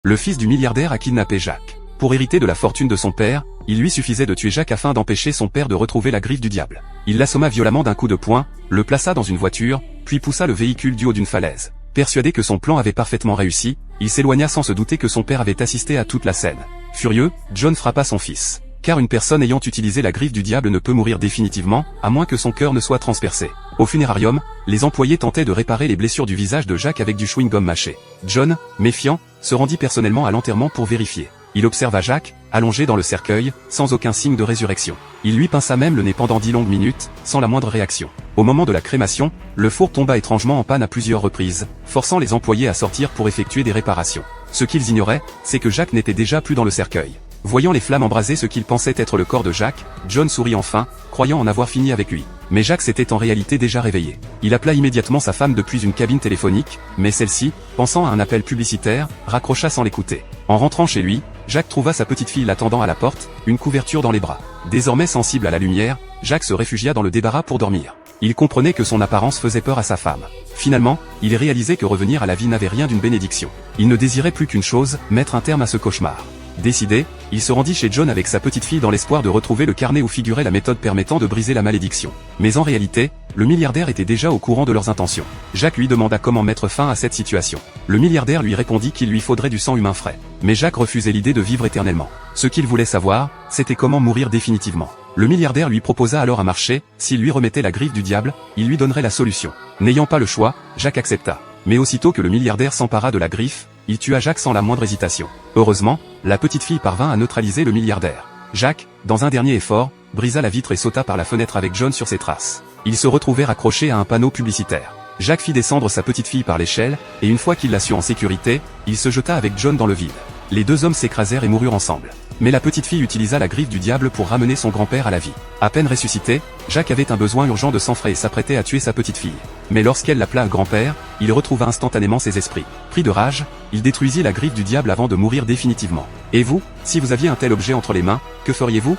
Le fils du milliardaire a kidnappé Jacques. Pour hériter de la fortune de son père, il lui suffisait de tuer Jacques afin d'empêcher son père de retrouver la griffe du diable. Il l'assomma violemment d'un coup de poing, le plaça dans une voiture, puis poussa le véhicule du haut d'une falaise. Persuadé que son plan avait parfaitement réussi, il s'éloigna sans se douter que son père avait assisté à toute la scène. Furieux, John frappa son fils. Car une personne ayant utilisé la griffe du diable ne peut mourir définitivement, à moins que son cœur ne soit transpercé. Au funérarium, les employés tentaient de réparer les blessures du visage de Jacques avec du chewing-gum mâché. John, méfiant, se rendit personnellement à l'enterrement pour vérifier. Il observa Jacques, allongé dans le cercueil, sans aucun signe de résurrection. Il lui pinça même le nez pendant 10 longues minutes, sans la moindre réaction. Au moment de la crémation, le four tomba étrangement en panne à plusieurs reprises, forçant les employés à sortir pour effectuer des réparations. Ce qu'ils ignoraient, c'est que Jacques n'était déjà plus dans le cercueil. Voyant les flammes embraser ce qu'il pensait être le corps de Jacques, John sourit enfin, croyant en avoir fini avec lui. Mais Jacques s'était en réalité déjà réveillé. Il appela immédiatement sa femme depuis une cabine téléphonique, mais celle-ci, pensant à un appel publicitaire, raccrocha sans l'écouter. En rentrant chez lui, Jacques trouva sa petite fille l'attendant à la porte, une couverture dans les bras. Désormais sensible à la lumière, Jacques se réfugia dans le débarras pour dormir. Il comprenait que son apparence faisait peur à sa femme. Finalement, il réalisait que revenir à la vie n'avait rien d'une bénédiction. Il ne désirait plus qu'une chose, mettre un terme à ce cauchemar. Décidé, il se rendit chez John avec sa petite fille dans l'espoir de retrouver le carnet où figurait la méthode permettant de briser la malédiction. Mais en réalité, le milliardaire était déjà au courant de leurs intentions. Jacques lui demanda comment mettre fin à cette situation. Le milliardaire lui répondit qu'il lui faudrait du sang humain frais. Mais Jacques refusait l'idée de vivre éternellement. Ce qu'il voulait savoir, c'était comment mourir définitivement. Le milliardaire lui proposa alors un marché, s'il lui remettait la griffe du diable, il lui donnerait la solution. N'ayant pas le choix, Jacques accepta. Mais aussitôt que le milliardaire s'empara de la griffe, il tua Jacques sans la moindre hésitation. Heureusement, la petite fille parvint à neutraliser le milliardaire. Jacques, dans un dernier effort, brisa la vitre et sauta par la fenêtre avec John sur ses traces. Ils se retrouvèrent accrochés à un panneau publicitaire. Jacques fit descendre sa petite fille par l'échelle, et une fois qu'il la sut en sécurité, il se jeta avec John dans le vide. Les deux hommes s'écrasèrent et moururent ensemble. Mais la petite fille utilisa la griffe du diable pour ramener son grand-père à la vie. À peine ressuscité, Jacques avait un besoin urgent de sang frais et s'apprêtait à tuer sa petite fille. Mais lorsqu'elle l'appela grand-père, il retrouva instantanément ses esprits. Pris de rage, il détruisit la griffe du diable avant de mourir définitivement. Et vous, si vous aviez un tel objet entre les mains, que feriez-vous ?